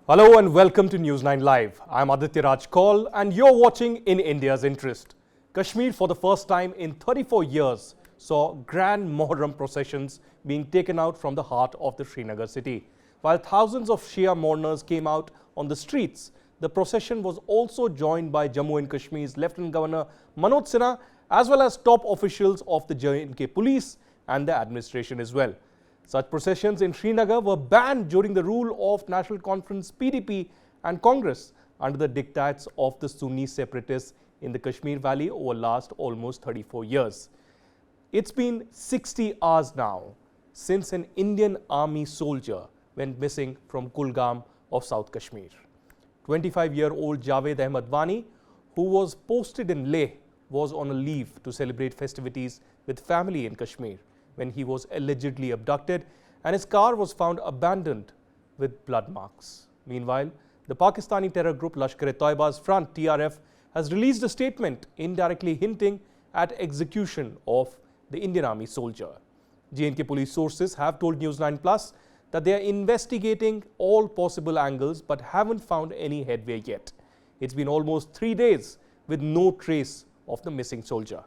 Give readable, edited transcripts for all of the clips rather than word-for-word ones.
Hello and welcome to News9 Live. I'm Aditya Raj Kaul and you're watching In India's Interest. Kashmir for the first time in 34 years saw grand Muharram processions being taken out from the heart of the Srinagar city. While thousands of Shia mourners came out on the streets, the procession was also joined by Jammu and Kashmir's Lieutenant Governor Manoj Sinha as well as top officials of the J&K police and the administration as well. Such processions in Srinagar were banned during the rule of National Conference PDP and Congress under the diktats of the Sunni Separatists in the Kashmir Valley over last almost 34 years. It's been 60 hours now since an Indian army soldier went missing from Kulgam of South Kashmir. 25-year-old Javed Ahmed Wani, who was posted in Leh, was on a leave to celebrate festivities with family in Kashmir when he was allegedly abducted and his car was found abandoned with blood marks. Meanwhile, the Pakistani terror group Lashkar-e-Toiba's front, TRF, has released a statement indirectly hinting at execution of the Indian Army soldier. J&K police sources have told News9 Plus that they are investigating all possible angles but haven't found any headway yet. It's been almost 3 days with no trace of the missing soldier.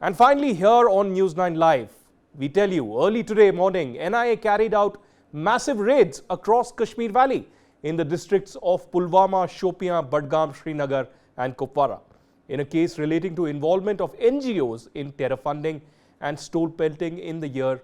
And finally, here on News9 Live, we tell you, early today morning, NIA carried out massive raids across Kashmir Valley in the districts of Pulwama, Shopian, Budgam, Srinagar and Kupwara in a case relating to involvement of NGOs in terror funding and stole pelting in the year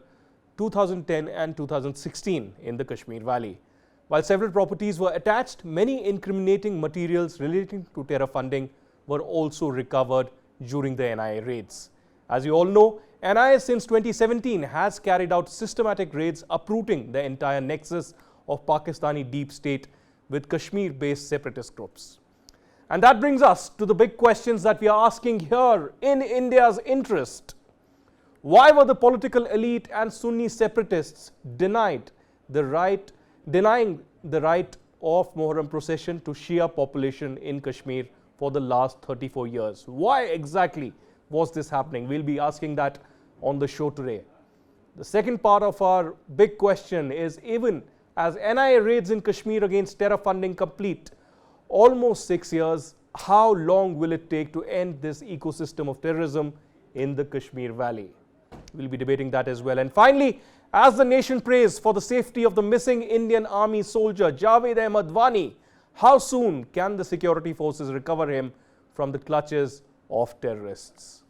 2010 and 2016 in the Kashmir Valley. While several properties were attached, many incriminating materials relating to terror funding were also recovered during the NIA raids. As you all know, NIA since 2017 has carried out systematic raids uprooting the entire nexus of Pakistani deep state with Kashmir-based separatist groups. And that brings us to the big questions that we are asking here in India's interest. Why were the political elite and Sunni separatists denying the right of Muharram procession to Shia population in Kashmir for the last 34 years? Why exactly was this happening? We'll be asking that on the show today. The second part of our big question is, even as NIA raids in Kashmir against terror funding complete almost 6 years, how long will it take to end this ecosystem of terrorism in the Kashmir Valley? We'll be debating that as well. And finally, as the nation prays for the safety of the missing Indian Army soldier Javed Ahmed Wani, how soon can the security forces recover him from the clutches of terrorists?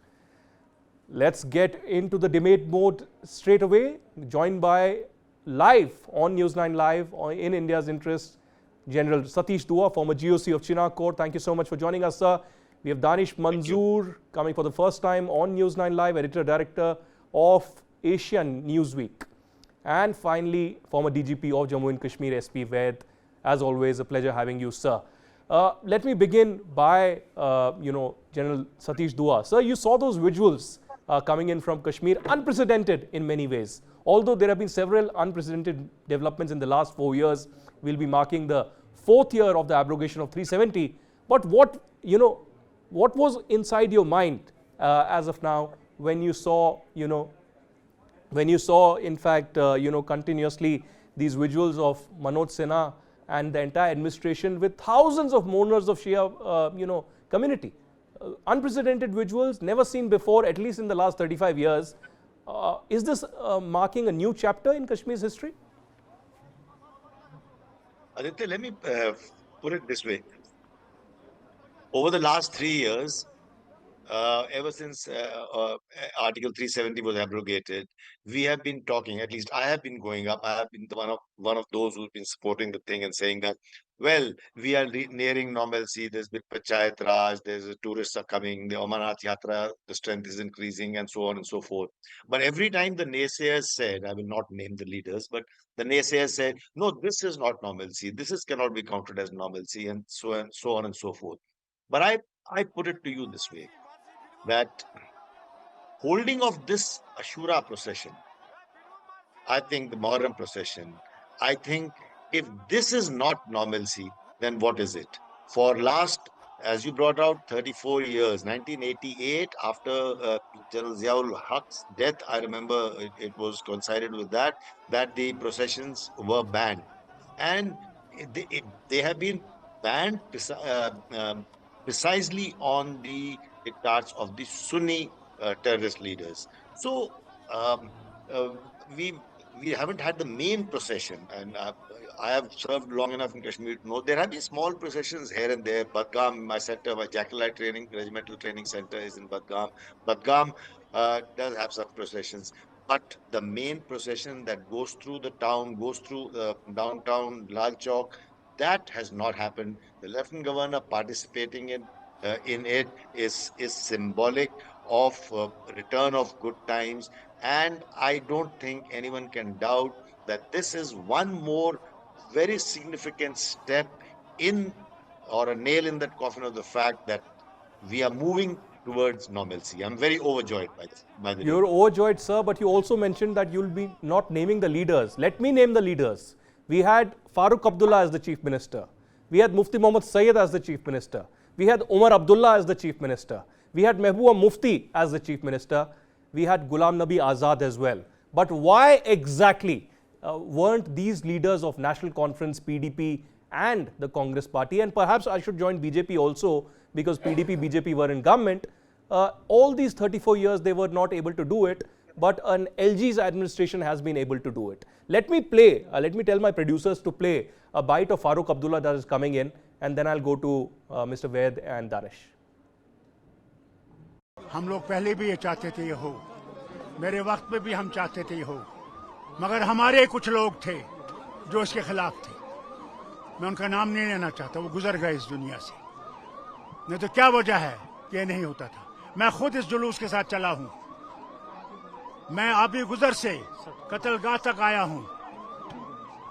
Let's get into the debate mode straight away. Joined by live on News9 Live in India's interest, General Satish Dua, former GOC of Chinnar Corps. Thank you so much for joining us, sir. We have Danish Manzoor coming for the first time on News9 Live, editor-director of Asian Newsweek. And finally, former DGP of Jammu and Kashmir, SP Vaid. As always, a pleasure having you, sir. Let me begin by, General Satish Dua. Sir, you saw those visuals coming in from Kashmir, unprecedented in many ways. Although there have been several unprecedented developments in the last 4 years, we'll be marking the 4th year of the abrogation of 370. But what was inside your mind as of now when you saw, in fact, continuously these visuals of Manoj Sinha and the entire administration with thousands of mourners of Shia, community? Unprecedented visuals, never seen before, at least in the last 35 years. Is this marking a new chapter in Kashmir's history? Aditya, let me put it this way. Over the last 3 years, ever since Article 370 was abrogated, we have been talking, at least I have been going up, I have been one of those who've been supporting the thing and saying that, well, we are nearing normalcy, there's been Panchayat Raj, tourists are coming, the Amarnath Yatra, the strength is increasing and so on and so forth. But every time the naysayers said, I will not name the leaders, but the naysayers said, no, this is not normalcy, cannot be counted as normalcy and so on and so forth. But I put it to you this way, that holding of this Ashura procession, I think the Muharram procession, I think if this is not normalcy, then what is it? For last, as you brought out, 34 years, 1988, after General Ziaul Haq's death, I remember it was coincided with that the processions were banned. And they have been banned precisely on the diktats of the Sunni terrorist leaders. So um, uh, we we haven't had the main procession, and I have served long enough in Kashmir to know there have been small processions here and there. Badgam, my center, my Jackalite training regimental training center is in Badgam. Badgam does have some processions, but the main procession that goes through the town, goes through downtown Lal Chowk, that has not happened. The Lieutenant Governor participating in it is symbolic of return of good times, and I don't think anyone can doubt that this is one more very significant step in, or a nail in that coffin of the fact that we are moving towards normalcy. I'm very overjoyed by the You're news. overjoyed, sir, but you also mentioned that you'll be not naming the leaders. Let me name the leaders. We had Farooq Abdullah as the Chief Minister. We had Mufti Mohammad Sayyid as the Chief Minister. We had Umar Abdullah as the Chief Minister. We had Mehbooba Mufti as the Chief Minister. We had Ghulam Nabi Azad as well. But why exactly weren't these leaders of National Conference, PDP and the Congress party, and perhaps I should join BJP also because PDP, BJP were in government, all these 34 years they were not able to do it, but an LG's administration has been able to do it. Let me tell my producers to play a bite of Farooq Abdullah that is coming in, and then I'll go to Mr. Ved and Danish. हम लोग पहले भी ये चाहते थे ये हो, मेरे वक्त में भी हम चाहते थे ये हो, मगर हमारे कुछ लोग थे जो इसके खिलाफ थे। मैं उनका नाम नहीं लेना चाहता, वो गुजर गए इस दुनिया से, नहीं तो क्या वजह है कि ये नहीं होता था। मैं खुद इस जुलूस के साथ चला हूं, मैं अभी गुजर से कत्लगाह तक आया हूं,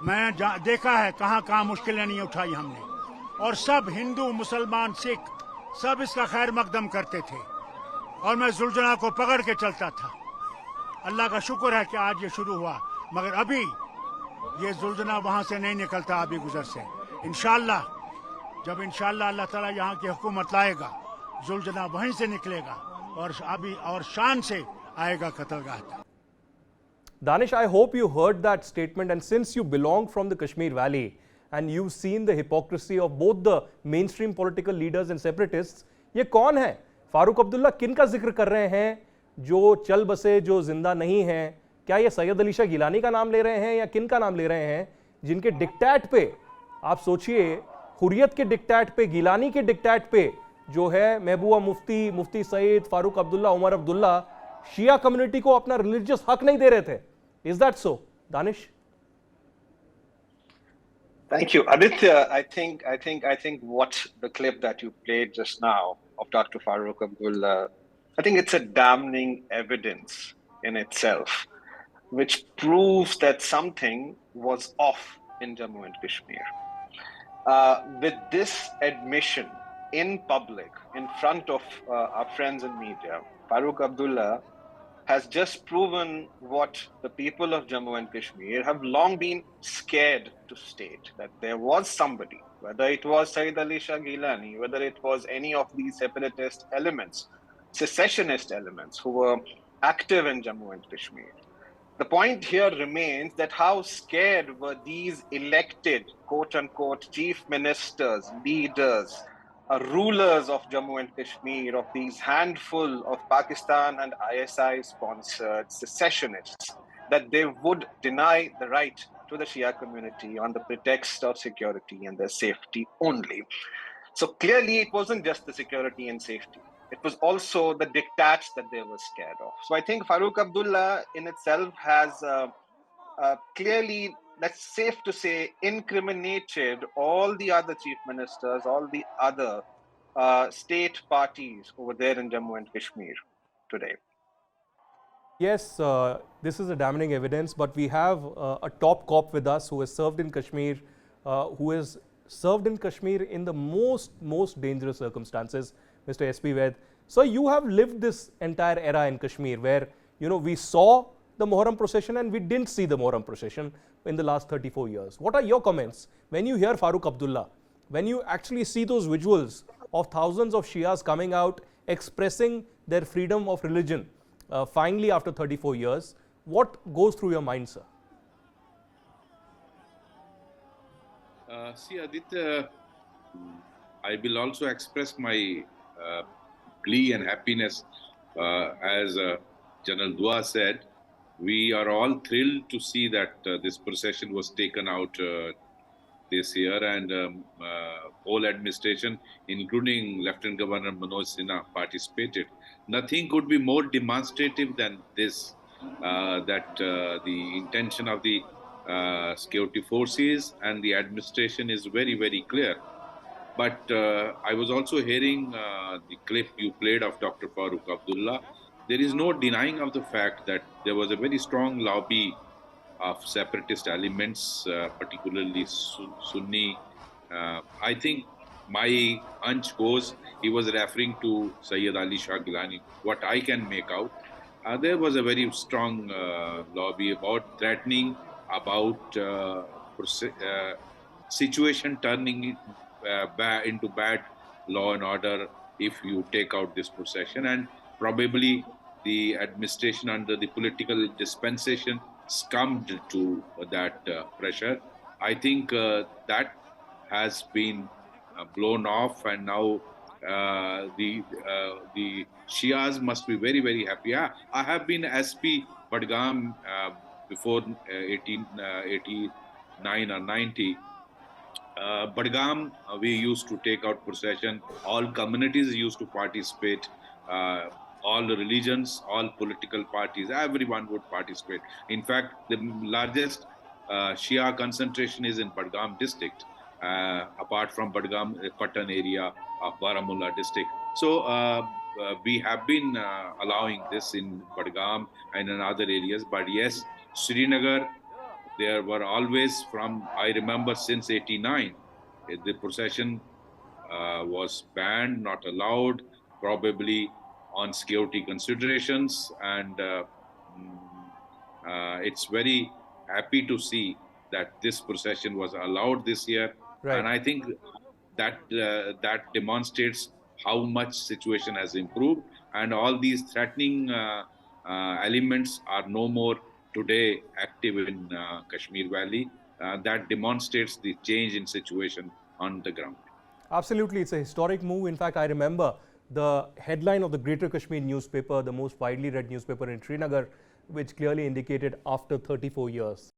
मैं देखा है कहां कहां मुश्किलें नहीं उठाई हमने, और सब हिंदू मुसलमान सिख सब इसका खैर मकदम करते थे, और मैं जुल्जना को पकड़ के चलता था। अल्लाह का शुक्र है कि आज ये शुरू हुआ, मगर अभी ये जुल्जना वहां से नहीं निकलता, अभी गुजर से। इंशाअल्लाह जब इंशाअल्लाह अल्लाह ताला यहाँ की हुकूमत लाएगा, जुल्जना वहीं से निकलेगा और अभी और शान से आएगा कत्लगाह तक। Danish, I hope you heard that statement, and since you belong from the Kashmir Valley and you've seen the hypocrisy of both the mainstream political leaders and separatists, ये कौन है? फारूक अब्दुल्ला किन का जिक्र कर रहे हैं जो चल बसे, जो जिंदा नहीं हैं? क्या ये सैयद अली शाह गिलानी का नाम ले रहे हैं या किन का नाम ले रहे हैं जिनके डिक्टेट पे, आप सोचिए, हुर्रियत के डिक्टेट पे, गिलानी के डिक्टेट पे जो है महबूबा मुफ्ती, मुफ्ती सईद, फारूक अब्दुल्ला, उमर अब्दुल्ला शिया कम्युनिटी को अपना रिलीजियस हक नहीं दे रहे थे? Is that so, Danish? Thank you, Aditya. I think what the clip that you played just now of Dr. Farooq Abdullah, I think it's a damning evidence in itself, which proves that something was off in Jammu and Kashmir. With this admission in public, in front of our friends in media, Farooq Abdullah has just proven what the people of Jammu and Kashmir have long been scared to state, that there was somebody, whether it was Sayyid Ali Shah Gilani, whether it was any of these separatist elements, secessionist elements who were active in Jammu and Kashmir. The point here remains that how scared were these elected, quote-unquote, chief ministers, leaders, rulers of Jammu and Kashmir, of these handful of Pakistan and ISI-sponsored secessionists, that they would deny the right to the Shia community on the pretext of security and their safety only. So clearly it wasn't just the security and safety. It was also the diktats that they were scared of. So I think Farooq Abdullah in itself has clearly, that's safe to say, incriminated all the other chief ministers, all the other state parties over there in Jammu and Kashmir today. Yes, this is a damning evidence, but we have a top cop with us who has served in Kashmir, in the most dangerous circumstances, Mr. S.P. Ved. So you have lived this entire era in Kashmir where, you know, we saw the Muharram procession and we didn't see the Muharram procession in the last 34 years. What are your comments when you hear Farooq Abdullah, when you actually see those visuals of thousands of Shias coming out expressing their freedom of religion finally after 34 years? What goes through your mind, sir? See, Aditya, I will also express my uh, glee and happiness. As General Dua said, we are all thrilled to see that this procession was taken out this year, and whole administration, including Lieutenant Governor Manoj Sinha, participated. Nothing could be more demonstrative than this, that the intention of the security forces and the administration is very, very clear. But I was also hearing the clip you played of Dr. Farooq Abdullah. There is no denying of the fact that there was a very strong lobby of separatist elements, particularly Sunni. I think my hunch goes he was referring to Sayyid Ali Shah Gilani. What I can make out, there was a very strong lobby about threatening about situation turning into bad law and order if you take out this procession, and probably the administration under the political dispensation succumbed to that pressure. I think that has been blown off, and now the Shias must be very, very happy. Yeah, I have been SP Badgam before 1889 or 90. Badgam, we used to take out procession. All communities used to participate. All the religions, all political parties, everyone would participate. In fact, the largest Shia concentration is in Badgam district, apart from Badgam Patan area of Baramulla district. So we have been allowing this in Badgam and in other areas. But yes, Srinagar, there were always from, I remember since 89, the procession was banned, not allowed, probably on security considerations. And it's very happy to see that this procession was allowed this year. Right. And I think that that demonstrates how much situation has improved, and all these threatening elements are no more today active in Kashmir Valley. That demonstrates the change in situation on the ground. Absolutely, it's a historic move. In fact, I remember the headline of the Greater Kashmir newspaper, the most widely read newspaper in Srinagar, which clearly indicated after 34 years.